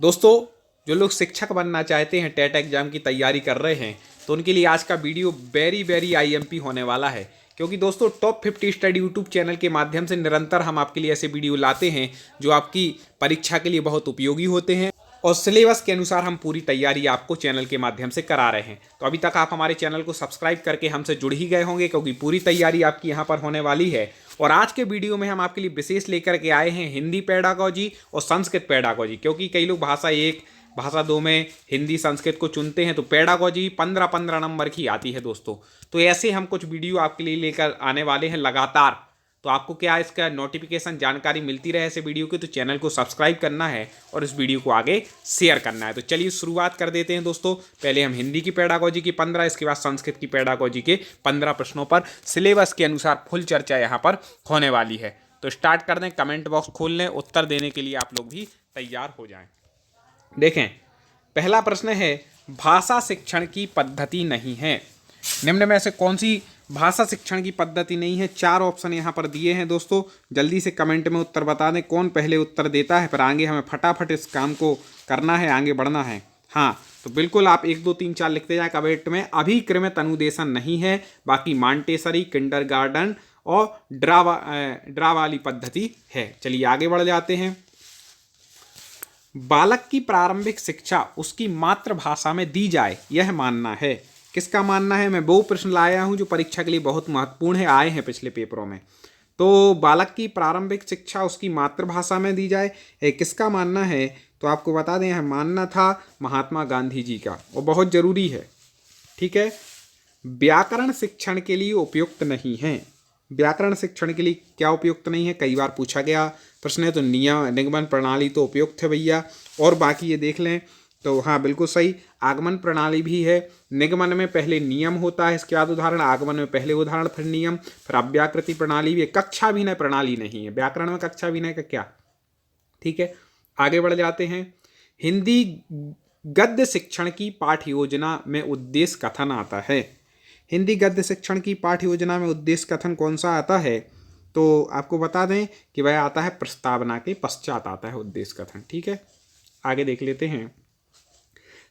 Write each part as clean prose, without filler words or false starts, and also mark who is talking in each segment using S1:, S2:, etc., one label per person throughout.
S1: दोस्तों, जो लोग शिक्षक बनना चाहते हैं, टेट एग्जाम की तैयारी कर रहे हैं, तो उनके लिए आज का वीडियो वेरी वेरी आईएमपी होने वाला है। क्योंकि दोस्तों, टॉप 50 स्टडी यूट्यूब चैनल के माध्यम से निरंतर हम आपके लिए ऐसे वीडियो लाते हैं जो आपकी परीक्षा के लिए बहुत उपयोगी होते हैं और सिलेबस के अनुसार हम पूरी तैयारी आपको चैनल के माध्यम से करा रहे हैं। तो अभी तक आप हमारे चैनल को सब्सक्राइब करके हमसे जुड़ ही गए होंगे, क्योंकि पूरी तैयारी आपकी यहाँ पर होने वाली है। और आज के वीडियो में हम आपके लिए विशेष लेकर के आए हैं हिंदी पेडागोजी और संस्कृत पेडागोजी। क्योंकि कई लोग भाषा 1 भाषा 2 में हिंदी संस्कृत को चुनते हैं, तो पेडागोजी 15-15 नंबर की आती है दोस्तों। तो ऐसे हम कुछ वीडियो आपके लिए लेकर आने वाले हैं लगातार। तो आपको क्या इसका नोटिफिकेशन जानकारी मिलती रहे ऐसे वीडियो की, तो चैनल को सब्सक्राइब करना है और इस वीडियो को आगे शेयर करना है। तो चलिए शुरुआत कर देते हैं दोस्तों। पहले हम हिंदी की पेडागोजी की 15, इसके बाद संस्कृत की पेडागोजी के 15 प्रश्नों पर सिलेबस के अनुसार फुल चर्चा यहाँ पर होने वाली है। तो स्टार्ट कर दें, कमेंट बॉक्स खोल लें, उत्तर देने के लिए आप लोग भी तैयार हो जाएं। देखें, पहला प्रश्न है, भाषा शिक्षण की पद्धति नहीं है। निम्न में से कौन सी भाषा शिक्षण की पद्धति नहीं है? 4 ऑप्शन यहाँ पर दिए हैं दोस्तों। जल्दी से कमेंट में उत्तर बता दें, कौन पहले उत्तर देता है, फिर आगे हमें फटाफट इस काम को करना है, आगे बढ़ना है। हाँ, तो बिल्कुल आप 1 2 3 4 लिखते जाए कमेंट में। अभिक्रमित अनुदेशन नहीं है, बाकी मॉन्टेसरी, किंडरगार्टन और ड्रा वाली पद्धति है। चलिए आगे बढ़ जाते हैं। बालक की प्रारंभिक शिक्षा उसकी मातृभाषा में दी जाए, यह मानना है। किसका मानना है? मैं वो प्रश्न लाया हूं जो परीक्षा के लिए बहुत महत्वपूर्ण है, आए हैं पिछले पेपरों में। तो बालक की प्रारंभिक शिक्षा उसकी मातृभाषा में दी जाए, किसका मानना है? तो आपको बता दें, यह मानना था महात्मा गांधी जी का, और बहुत जरूरी है। ठीक है। व्याकरण शिक्षण के लिए उपयुक्त नहीं है। व्याकरण शिक्षण के लिए क्या उपयुक्त नहीं है? कई बार पूछा गया प्रश्न है। तो निगमन प्रणाली तो उपयुक्त है भैया, और बाकी ये देख लें तो हाँ बिल्कुल सही। आगमन प्रणाली भी है। निगमन में पहले नियम होता है, इसके बाद उदाहरण। आगमन में पहले उदाहरण फिर नियम, फिर अव्याकृति प्रणाली भी है। कक्षाभिनय प्रणाली नहीं है। व्याकरण में कक्षाभिनय का क्या? ठीक है, आगे बढ़ जाते हैं। हिंदी गद्य शिक्षण की पाठ्य योजना में उद्देश्य कथन आता है। हिंदी गद्य शिक्षण की पाठ्य योजना में उद्देश्य कथन कौन सा आता है? तो आपको बता दें कि वह आता है प्रस्तावना के पश्चात आता है उद्देश्य कथन। ठीक है, आगे देख लेते हैं।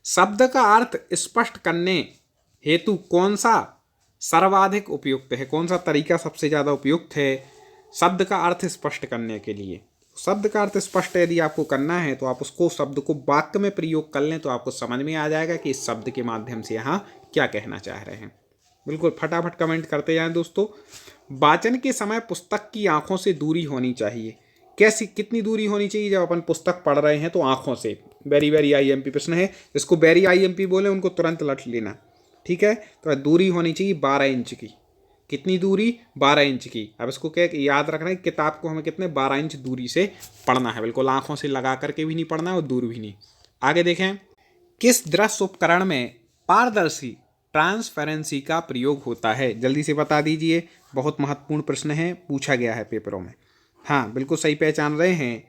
S1: शब्द का अर्थ स्पष्ट करने हेतु कौन सा सर्वाधिक उपयुक्त है? कौन सा तरीका सबसे ज़्यादा उपयुक्त है शब्द का अर्थ स्पष्ट करने के लिए? शब्द का अर्थ स्पष्ट यदि आपको करना है तो आप उसको शब्द को वाक्य में प्रयोग कर लें, तो आपको समझ में आ जाएगा कि इस शब्द के माध्यम से यहाँ क्या कहना चाह रहे हैं। बिल्कुल फटाफट कमेंट करते जाएं दोस्तों। वाचन के समय पुस्तक की आंखों से दूरी होनी चाहिए। कैसी, कितनी दूरी होनी चाहिए? जब अपन पुस्तक पढ़ रहे हैं तो आंखों से। वेरी वेरी आईएमपी प्रश्न है, जिसको वेरी आईएमपी बोले उनको तुरंत लट लेना। ठीक है, तो दूरी होनी चाहिए 12 इंच की। कितनी दूरी? 12 इंच की। अब इसको क्या याद रखना है, किताब को हमें कितने 12 इंच दूरी से पढ़ना है। बिल्कुल आंखों से लगा करके भी नहीं पढ़ना है और दूर भी नहीं। आगे देखें, किस दृश्य उपकरण में पारदर्शी ट्रांसपेरेंसी का प्रयोग होता है? जल्दी से बता दीजिए, बहुत महत्वपूर्ण प्रश्न है, पूछा गया है पेपरों में। हाँ बिल्कुल सही पहचान रहे हैं।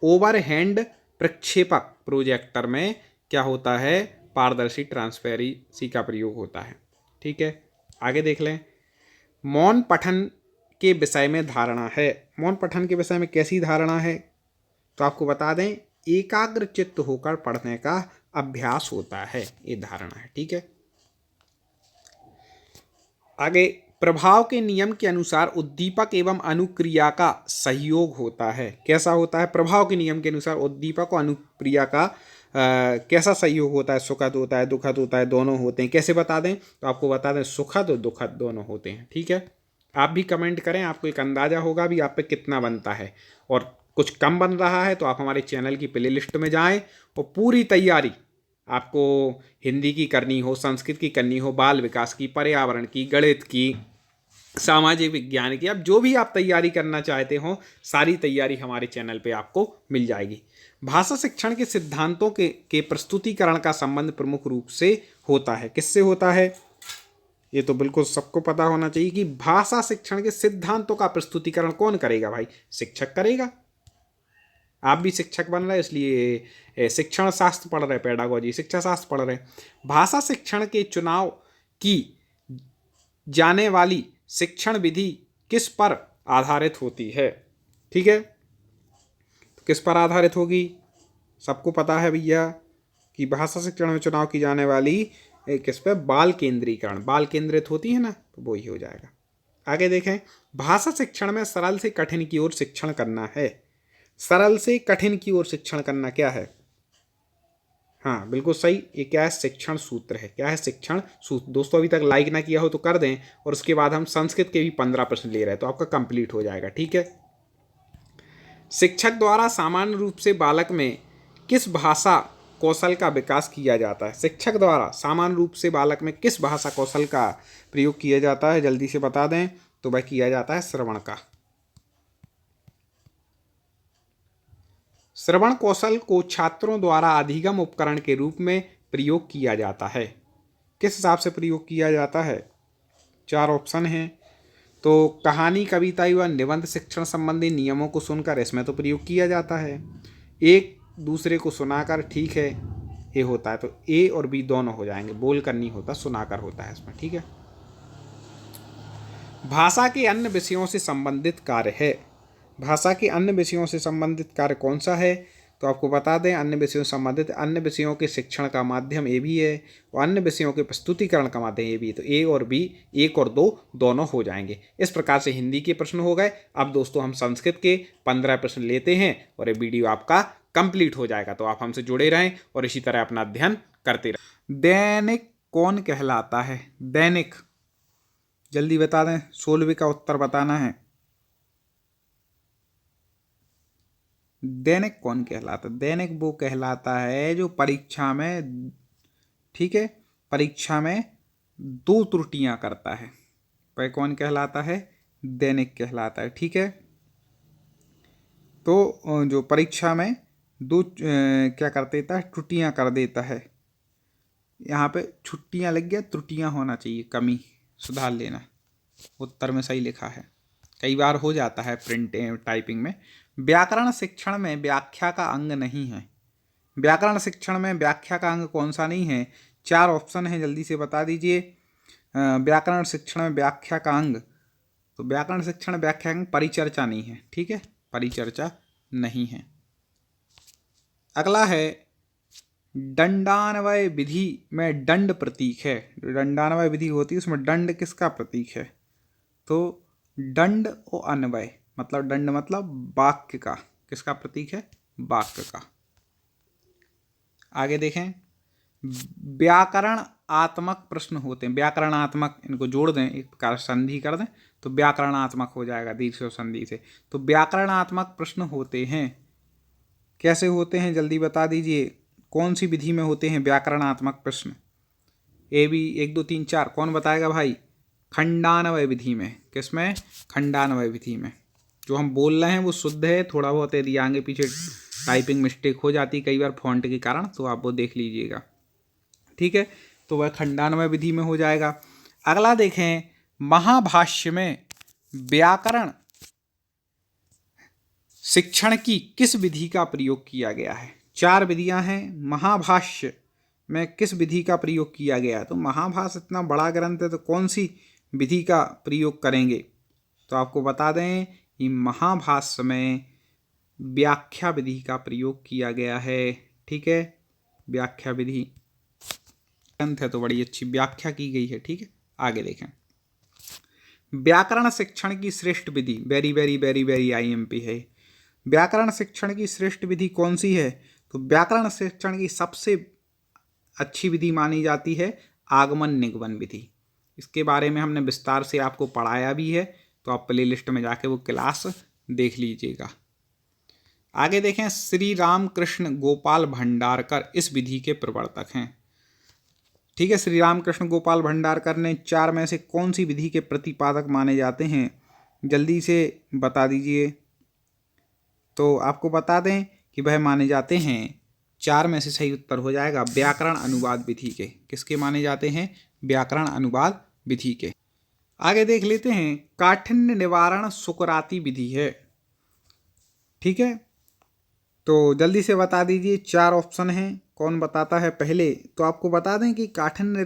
S1: ओवरहेड प्रक्षेपक प्रोजेक्टर में क्या होता है? पारदर्शी ट्रांसपेरेंसी का प्रयोग होता है। ठीक है, आगे देख लें। मौन पठन के विषय में धारणा है। मौन पठन के विषय में कैसी धारणा है? तो आपको बता दें, एकाग्र चित्त होकर पढ़ने का अभ्यास होता है, ये धारणा है। ठीक है, आगे, प्रभाव के नियम के अनुसार उद्दीपक एवं अनुक्रिया का सहयोग होता है। कैसा होता है? प्रभाव के नियम के अनुसार उद्दीपक और अनुक्रिया का कैसा सहयोग होता है? सुखद होता है, दुखद होता है, दोनों होते हैं। कैसे बता दें? तो आपको बता दें, सुखद और दुखद दोनों होते हैं। ठीक है, आप भी कमेंट करें, आपको एक अंदाजा होगा भी आप पे कितना बनता है। और कुछ कम बन रहा है तो आप हमारे चैनल की प्ले लिस्ट में जाएँ और पूरी तैयारी आपको हिंदी की करनी हो, संस्कृत की करनी हो, बाल विकास की, पर्यावरण की, गणित की, सामाजिक विज्ञान की, अब जो भी आप तैयारी करना चाहते हो, सारी तैयारी हमारे चैनल पे आपको मिल जाएगी। भाषा शिक्षण के सिद्धांतों के प्रस्तुतिकरण का संबंध प्रमुख रूप से होता है। किससे होता है? ये तो बिल्कुल सबको पता होना चाहिए कि भाषा शिक्षण के सिद्धांतों का प्रस्तुतिकरण कौन करेगा भाई? शिक्षक करेगा। आप भी शिक्षक बन रहे, इसलिए शिक्षण शास्त्र पढ़ रहे, पेडागोजी शिक्षा शास्त्र पढ़ रहे। भाषा शिक्षण के चुनाव की जाने वाली शिक्षण विधि किस पर आधारित होती है? ठीक है, तो किस पर आधारित होगी? सबको पता है भैया कि भाषा शिक्षण में चुनाव की जाने वाली किस पे, बाल केंद्रीकरण, बाल केंद्रित होती है ना, तो वो ही हो जाएगा। आगे देखें, भाषा शिक्षण में सरल से कठिन की ओर शिक्षण करना है। सरल से कठिन की ओर शिक्षण करना क्या है? हाँ बिल्कुल सही, ये क्या है? शिक्षण सूत्र है। क्या है? शिक्षण सूत्र। दोस्तों अभी तक लाइक ना किया हो तो कर दें, और उसके बाद हम संस्कृत के भी 15 प्रश्न ले रहे हैं, तो आपका कंप्लीट हो जाएगा। ठीक है। शिक्षक द्वारा सामान्य रूप से बालक में किस भाषा कौशल का विकास किया जाता है? शिक्षक द्वारा सामान्य रूप से बालक में किस भाषा कौशल का प्रयोग किया जाता है? जल्दी से बता दें। तो वह किया जाता है श्रवण का। श्रवण कौशल को छात्रों द्वारा अधिगम उपकरण के रूप में प्रयोग किया जाता है। किस हिसाब से प्रयोग किया जाता है? 4 ऑप्शन हैं। तो कहानी, कविता व निबंध शिक्षण संबंधी नियमों को सुनकर इसमें तो प्रयोग किया जाता है। एक दूसरे को सुनाकर, ठीक है, ये होता है। तो ए और बी दोनों हो जाएंगे। बोल कर नहीं होता, सुनाकर होता है इसमें। ठीक है। भाषा के अन्य विषयों से संबंधित कार्य है। भाषा के अन्य विषयों से संबंधित कार्य कौन सा है? तो आपको बता दें, अन्य विषयों से संबंधित अन्य विषयों के शिक्षण का माध्यम ए भी है, और अन्य विषयों के प्रस्तुतिकरण का माध्यम ए भी है। तो ए और बी, 1 और 2 दोनों हो जाएंगे। इस प्रकार से हिंदी के प्रश्न हो गए। अब दोस्तों हम संस्कृत के 15 प्रश्न लेते हैं, और ये वीडियो आपका कंप्लीट हो जाएगा। तो आप हमसे जुड़े रहें और इसी तरह अपना अध्ययन करते रहें। दैनिक कौन कहलाता है? दैनिक, जल्दी बता दें, 16वीं का उत्तर बताना है। दैनिक कौन कहलाता है? दैनिक वो कहलाता है जो परीक्षा में, ठीक है, परीक्षा में 2 त्रुटियां करता है। वह कौन कहलाता है? दैनिक कहलाता है। ठीक है। तो जो परीक्षा में 2 क्या कर देता है? त्रुटियां कर देता है। यहाँ पे छुट्टियां लग गया, त्रुटियां होना चाहिए, कमी, सुधार लेना। उत्तर में सही लिखा है। कई बार हो जाता है प्रिंट टाइपिंग में। व्याकरण शिक्षण में व्याख्या का अंग नहीं है। व्याकरण शिक्षण में व्याख्या का अंग कौन सा नहीं है? 4 ऑप्शन है, जल्दी से बता दीजिए। व्याकरण शिक्षण में व्याख्या का अंग, तो व्याकरण शिक्षण व्याख्या अंग परिचर्चा नहीं है। ठीक है, परिचर्चा नहीं है। अगला है, दंडान्वय विधि में दंड प्रतीक है। दंडान्वय विधि होती है, उसमें दंड किसका प्रतीक है? तो दंड और अन्वय, मतलब दंड मतलब वाक्य का, किसका प्रतीक है? वाक्य का। आगे देखें, व्याकरण आत्मक प्रश्न होते हैं। व्याकरणात्मक, इनको जोड़ दें, एक प्रकार संधि कर दें तो व्याकरणात्मक हो जाएगा दीर्घ से संधि से। तो व्याकरणात्मक प्रश्न होते हैं। कैसे होते हैं जल्दी बता दीजिए। कौन सी विधि में होते हैं व्याकरणात्मक प्रश्न? ए बी 1 2 3 4, कौन बताएगा भाई? खंडान्वय विधि में। किसमें? खंडान्वय विधि में। जो हम बोल रहे हैं वो शुद्ध है, थोड़ा बहुत यदि आगे पीछे टाइपिंग मिस्टेक हो जाती कई बार फॉन्ट के कारण, तो आप वो देख लीजिएगा। ठीक है, तो वह खंडान्वय विधि में हो जाएगा। अगला देखें, महाभाष्य में व्याकरण शिक्षण की किस विधि का प्रयोग किया गया है? 4 विधियां हैं। महाभाष्य में किस विधि का प्रयोग किया गया है? तो महाभाष्य इतना बड़ा ग्रंथ है, तो कौन सी विधि का प्रयोग करेंगे? तो आपको बता दें कि महाभाष्य में व्याख्या विधि का प्रयोग किया गया है। ठीक है, व्याख्या विधि ग्रंथ है तो बड़ी अच्छी व्याख्या की गई है। ठीक है, आगे देखें, व्याकरण शिक्षण की श्रेष्ठ विधि, very very very very IMP है। व्याकरण शिक्षण की श्रेष्ठ विधि कौन सी है? तो व्याकरण शिक्षण की सबसे अच्छी विधि मानी जाती है आगमन निगमन विधि। इसके बारे में हमने विस्तार से आपको पढ़ाया भी है, तो आप प्ले लिस्ट में जाके वो क्लास देख लीजिएगा। आगे देखें, श्री रामकृष्ण गोपाल भंडारकर इस विधि के प्रवर्तक हैं। ठीक है, श्री रामकृष्ण गोपाल भंडारकर ने 4 में से कौन सी विधि के प्रतिपादक माने जाते हैं? जल्दी से बता दीजिए। तो आपको बता दें कि वह माने जाते हैं, 4 में से सही उत्तर हो जाएगा व्याकरण अनुवाद विधि के। किसके माने जाते हैं? व्याकरण अनुवाद विधि के। आगे देख लेते हैं, काठिन्य निवारण सुकराती विधि है। ठीक है, तो जल्दी से बता दीजिए। 4 ऑप्शन हैं, कौन बताता है पहले? तो आपको बता दें कि काठिन्य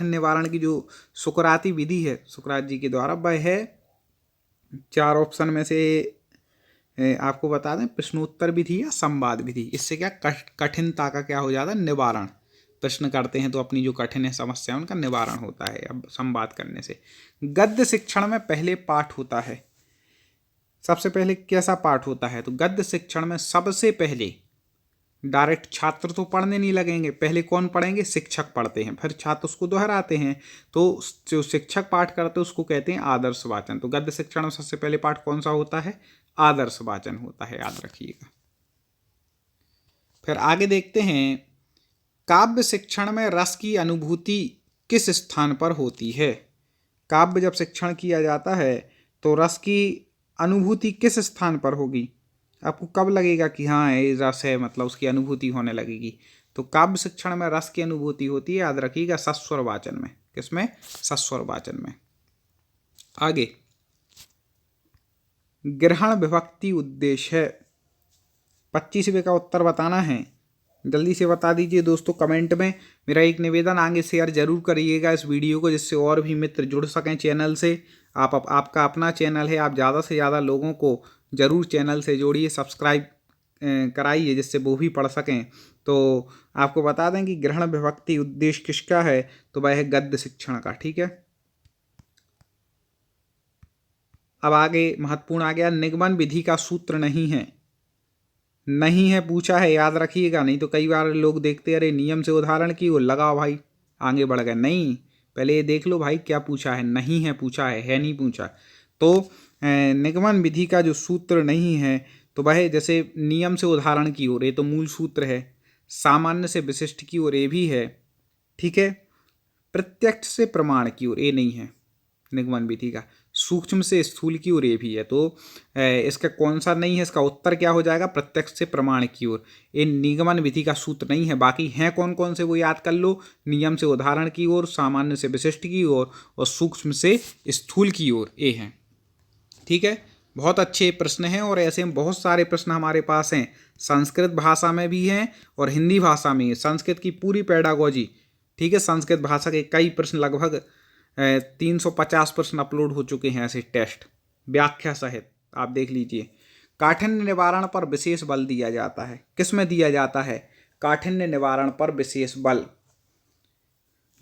S1: निवारण की जो सुकराती विधि है सुकरात जी के द्वारा, वह है 4 ऑप्शन में से आपको बता दें प्रश्नोत्तर विधि या संवाद विधि। इससे क्या कठिनता का क्या हो जाता है, निवारण। प्रश्न करते हैं तो अपनी जो कठिन है समस्या उनका निवारण होता है अब संवाद करने से। गद्य शिक्षण में पहले पाठ होता है, सबसे पहले कैसा पाठ होता है, तो गद्य शिक्षण में सबसे पहले डायरेक्ट छात्र तो पढ़ने नहीं लगेंगे, पहले कौन पढ़ेंगे, शिक्षक पढ़ते हैं, फिर छात्र उसको दोहराते हैं। तो जो शिक्षक पाठ करते हैं उसको कहते हैं आदर्श वाचन। तो गद्य शिक्षण में सबसे पहले पाठ कौन सा होता है, आदर्श वाचन होता है, याद रखिएगा। फिर आगे देखते हैं, काव्य शिक्षण में रस की अनुभूति किस स्थान पर होती है। काव्य जब शिक्षण किया जाता है तो रस की अनुभूति किस स्थान पर होगी, आपको कब लगेगा कि हाँ ये रस है, मतलब उसकी अनुभूति होने लगेगी। तो काव्य शिक्षण में रस की अनुभूति होती है, याद रखिएगा, सस्वर वाचन में। किसमें, सस्वर वाचन में। आगे, ग्रहण विभक्ति उद्देश्य है, 25वें का उत्तर बताना है, जल्दी से बता दीजिए दोस्तों कमेंट में। मेरा एक निवेदन, आगे शेयर जरूर करिएगा इस वीडियो को, जिससे और भी मित्र जुड़ सकें चैनल से। आपका अपना चैनल है, आप ज़्यादा से ज़्यादा लोगों को जरूर चैनल से जोड़िए, सब्सक्राइब कराइए, जिससे वो भी पढ़ सकें। तो आपको बता दें कि ग्रहण विभक्ति उद्देश्य किसका है, तो वह है गद्य शिक्षण का। ठीक है, अब आगे महत्वपूर्ण आ गया, निगमन विधि का सूत्र नहीं है। नहीं है पूछा है, याद रखिएगा, नहीं तो कई बार लोग देखते अरे नियम से उदाहरण की वो लगाओ भाई आगे बढ़ गए। नहीं, पहले ये देख लो भाई क्या पूछा है, नहीं है पूछा है नहीं पूछा। तो निगमन विधि का जो सूत्र नहीं है, तो वह जैसे नियम से उदाहरण की ओर, ये तो मूल सूत्र है, सामान्य से विशिष्ट की ओर ये भी है, ठीक है, प्रत्यक्ष से प्रमाण की ओर ये नहीं है निगमन विधि का, सूक्ष्म से स्थूल की ओर ये भी है। तो इसका कौन सा नहीं है, इसका उत्तर क्या हो जाएगा, प्रत्यक्ष से प्रमाण की ओर। ये निगमन विधि का सूत्र नहीं है। बाकी हैं कौन कौन से वो याद कर लो, नियम से उदाहरण की ओर, सामान्य से विशिष्ट की ओर और सूक्ष्म से स्थूल की ओर, ये हैं। ठीक है, बहुत अच्छे प्रश्न हैं और ऐसे में बहुत सारे प्रश्न हमारे पास हैं, संस्कृत भाषा में भी हैं और हिंदी भाषा में। संस्कृत की पूरी पेडागोजी, ठीक है, संस्कृत भाषा के कई प्रश्न, लगभग 350 प्रश्न अपलोड हो चुके हैं ऐसे टेस्ट, व्याख्या सहित, आप देख लीजिए। काठिन्य निवारण पर विशेष बल दिया जाता है, किस में दिया जाता है, काठिन्य निवारण पर विशेष बल।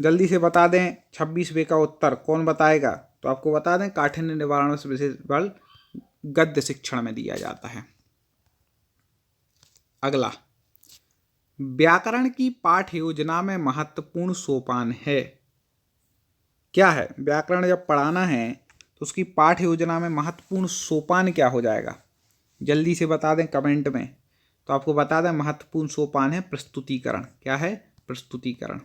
S1: जल्दी से बता दें 26वें का उत्तर कौन बताएगा, तो आपको बता दें काठिन्य निवारण से विशेष बल गद्य शिक्षण में दिया जाता है। अगला, व्याकरण की पाठ योजना में महत्वपूर्ण सोपान है, क्या है, व्याकरण जब पढ़ाना है तो उसकी पाठ योजना में महत्वपूर्ण सोपान क्या हो जाएगा, जल्दी से बता दें कमेंट में। तो आपको बता दें महत्वपूर्ण सोपान है प्रस्तुतिकरण। क्या है, प्रस्तुतिकरण।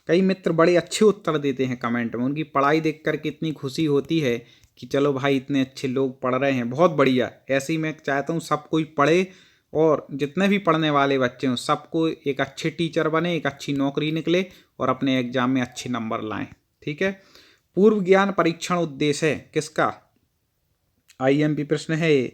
S1: कई मित्र बड़े अच्छे उत्तर देते हैं कमेंट में, उनकी पढ़ाई देख करके इतनी खुशी होती है कि चलो भाई इतने अच्छे लोग पढ़ रहे हैं, बहुत बढ़िया। ऐसे ही मैं चाहता हूँ सब कोई पढ़े और जितने भी पढ़ने वाले बच्चे हों सबको एक अच्छे टीचर बने, एक अच्छी नौकरी निकले और अपने एग्जाम में अच्छे नंबर लाएं। ठीक है, पूर्व ज्ञान परीक्षण उद्देश्य है किसका, आईएमपी प्रश्न है ये।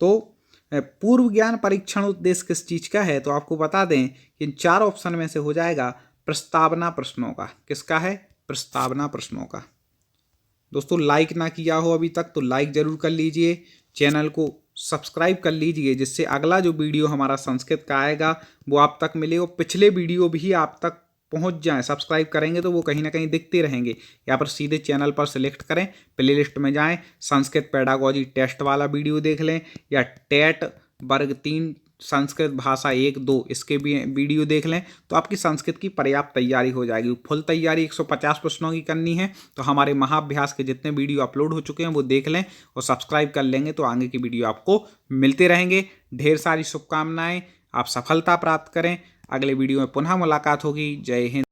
S1: तो पूर्व ज्ञान परीक्षण उद्देश्य किस चीज का है, तो आपको बता दें कि इन 4 ऑप्शन में से हो जाएगा प्रस्तावना प्रश्नों का। किसका है, प्रस्तावना प्रश्नों का। दोस्तों लाइक ना किया हो अभी तक तो लाइक जरूर कर लीजिए, चैनल को सब्सक्राइब कर लीजिए, जिससे अगला जो वीडियो हमारा संस्कृत का आएगा वो आप तक मिले और पिछले वीडियो भी आप तक पहुंच जाएं। सब्सक्राइब करेंगे तो वो कहीं ना कहीं दिखते रहेंगे। यहाँ पर सीधे चैनल पर सिलेक्ट करें, प्लेलिस्ट में जाएं, संस्कृत पेडागोजी टेस्ट वाला वीडियो देख लें या टेट वर्ग 3 संस्कृत भाषा 1-2 इसके भी वीडियो देख लें, तो आपकी संस्कृत की पर्याप्त तैयारी हो जाएगी। फुल तैयारी 150 प्रश्नों की करनी है तो हमारे महाअभ्यास के जितने वीडियो अपलोड हो चुके हैं वो देख लें और सब्सक्राइब कर लेंगे तो आगे की वीडियो आपको मिलते रहेंगे। ढेर सारी शुभकामनाएं, आप सफलता प्राप्त करें। अगले वीडियो में पुनः मुलाकात होगी। जय हिंद।